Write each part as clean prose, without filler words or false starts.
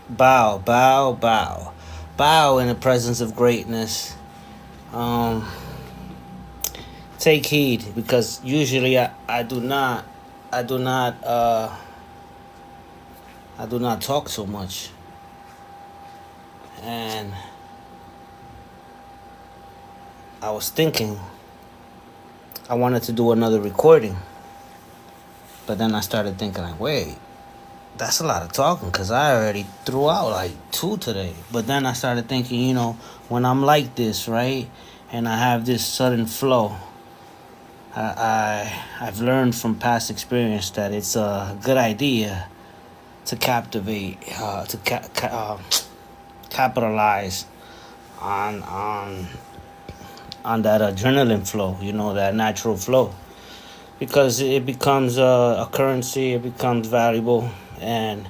Bow, bow, bow. Bow in the presence of greatness. Um, Take heed because usually I do not I do not talk so much. And I was thinking I wanted to do another recording. But then I started thinking like, wait, that's a lot of talking because I already threw out like two today. But then I started thinking, when I'm like this, right, and I have this sudden flow, I've learned from past experience that it's a good idea to captivate, capitalize on on that adrenaline flow, that natural flow, because it becomes a currency, it becomes valuable, and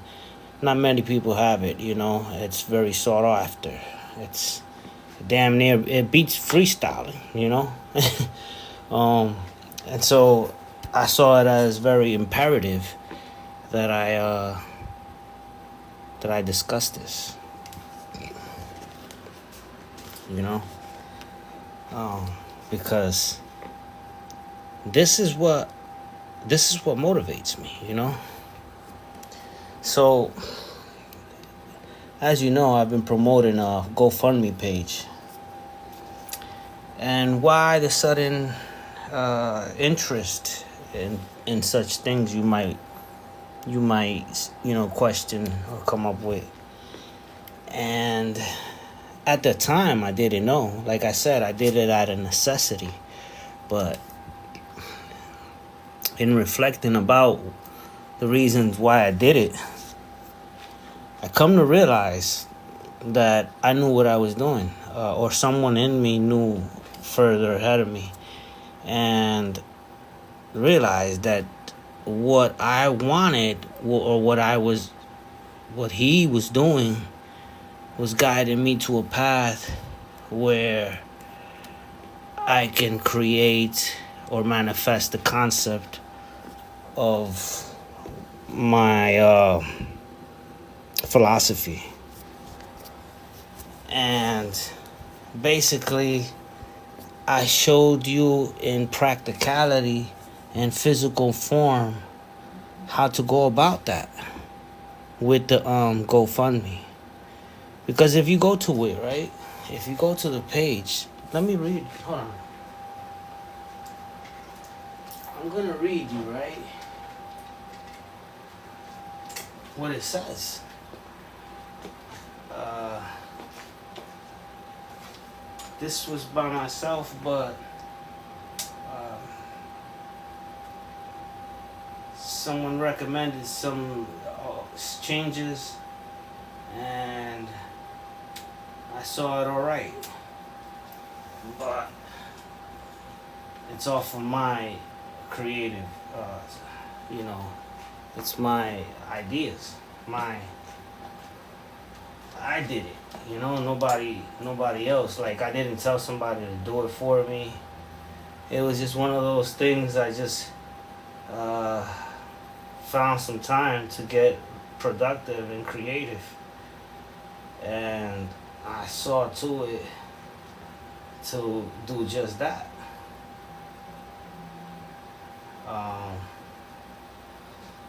not many people have it. It's very sought after. It's damn near it beats freestyling. um, and so I saw it as very imperative that I discuss this. You know, um, because this is what motivates me. So as you know, I've been promoting a GoFundMe page. And why the sudden interest in such things, you might question or come up with. And at the time I didn't know. Like I said, I did it out of necessity. But in reflecting about the reasons why I did it, I come to realize that I knew what I was doing, or someone in me knew further ahead of me, and realized that what I wanted, or what he was doing, was guiding me to a path where I can create or manifest the concept of my philosophy. And basically, I showed you in practicality and physical form how to go about that with the GoFundMe. Because if you go to it, right? If you go to the page, let me read. Hold on. I'm gonna read you, right? What it says. This was by myself, but someone recommended some changes, and I saw it alright. But it's all from my creative, it's my ideas. I did it. Nobody else. Like, I didn't tell somebody to do it for me. It was just one of those things. I just found some time to get productive and creative, and I saw to it to do just that.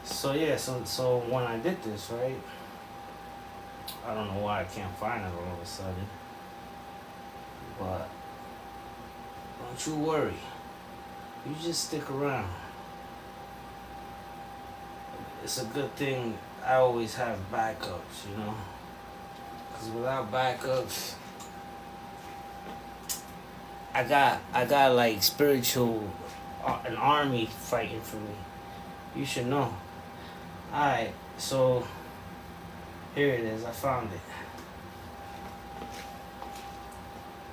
So yeah, so when I did this, right, I don't know why I can't find it all of a sudden, but don't you worry. You just stick around. It's a good thing I always have backups, because without backups, I got like spiritual, an army fighting for me. You should know. Alright, so here it is. I found it.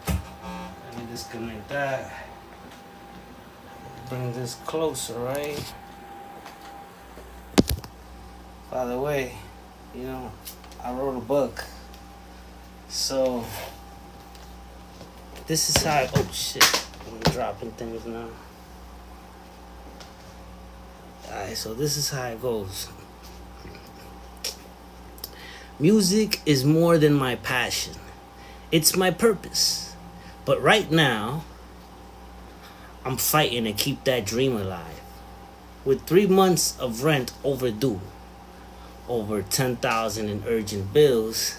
Let me disconnect that. Bring this closer, right? By the way, I wrote a book. So this is how oh shit. I'm dropping things now. Alright, so this is how it goes. Music is more than my passion, it's my purpose. But right now, I'm fighting to keep that dream alive. With 3 months of rent overdue, over 10,000 in urgent bills,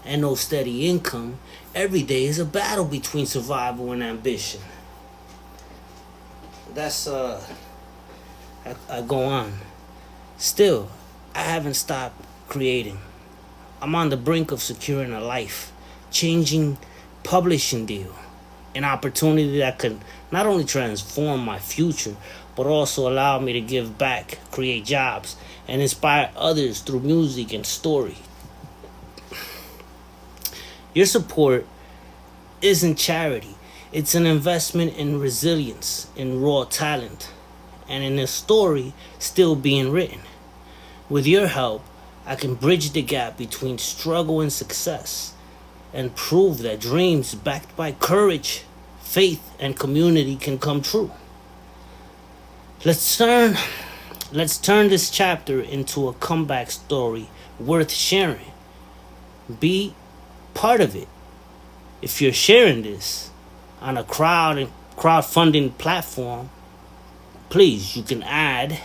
and no steady income, every day is a battle between survival and ambition. That's I go on. Still, I haven't stopped creating. I'm on the brink of securing a life changing publishing deal, an opportunity that could not only transform my future, but also allow me to give back, create jobs, and inspire others through music and story. Your support isn't charity, it's an investment in resilience, in raw talent, and in a story still being written. With your help, I can bridge the gap between struggle and success and prove that dreams backed by courage, faith, and community can come true. Let's turn let's turn this chapter into a comeback story worth sharing. Be part of it. If you're sharing this on a crowdfunding platform, please you can add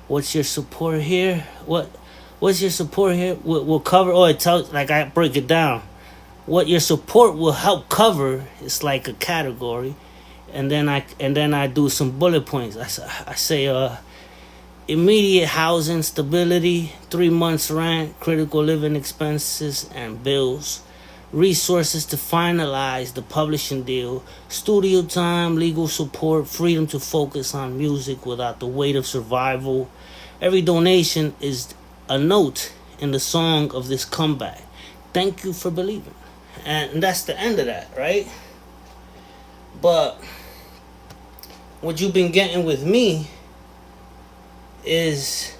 what's your support here? What's your support here? We'll cover. Oh, it tells like I break it down. What your support will help cover is like a category, and then I do some bullet points. I say immediate housing stability, 3 months rent, critical living expenses and bills, resources to finalize the publishing deal, studio time, legal support, freedom to focus on music without the weight of survival. Every donation is a note in the song of this comeback. Thank you for believing. And that's the end of that, right? But what you've been getting with me is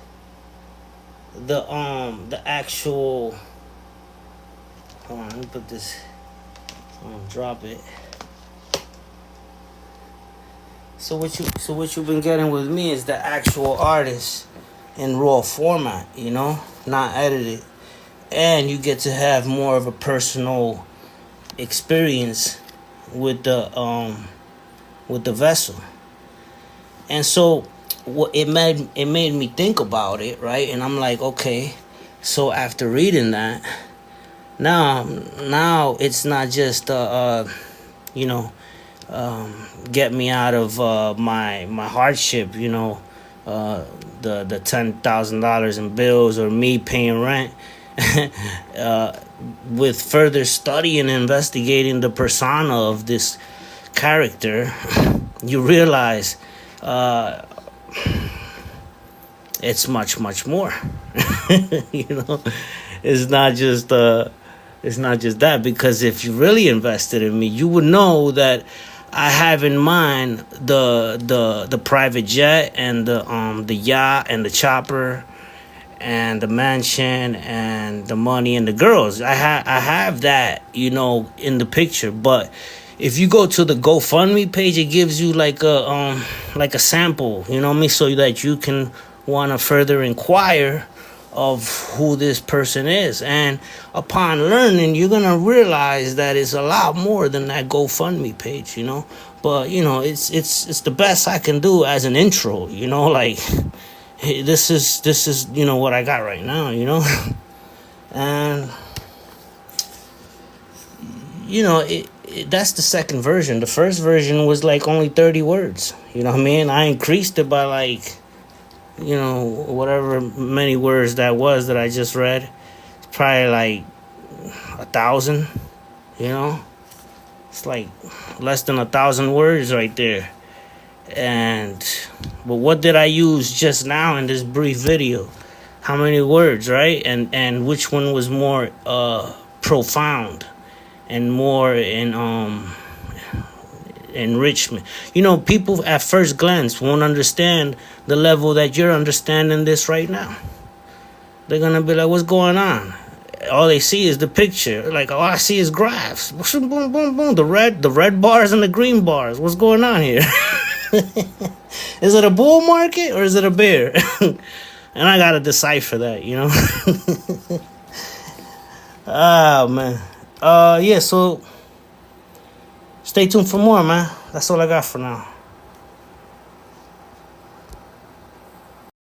the actual, hold on, let me put this, drop it. So what you've been getting with me is the actual artist in raw format, not edited. And you get to have more of a personal experience with the vessel. And so what it made me think about it, right? And I'm like, okay, so after reading that, now it's not just get me out of my hardship, the $10,000 in bills or me paying rent. With further study and investigating the persona of this character, you realize it's much more. It's not just that, because if you really invested in me, you would know that I have in mind the private jet and the yacht and the chopper and the mansion and the money and the girls. I have that, in the picture. But if you go to the GoFundMe page, it gives you like a sample, so that you can want to further inquire of who this person is. And upon learning, you're gonna realize that it's a lot more than that GoFundMe page, But it's the best I can do as an intro, like. Hey, this is what I got right now, and that's the second version. The first version was like only 30 words. I increased it by like whatever many words that was that I just read. It's probably like 1,000. It's like less than 1,000 words right there. But what did I use just now in this brief video? How many words, right? And which one was more profound and more in enrichment? People at first glance won't understand the level that you're understanding this right now. They're gonna be like, what's going on? All they see is the picture. Like, all I see is graphs. Boom, boom, boom. The red bars and the green bars. What's going on here? Is it a bull market or is it a bear? And I gotta decipher that, Ah, man. Yeah, so stay tuned for more, man. That's all I got for now.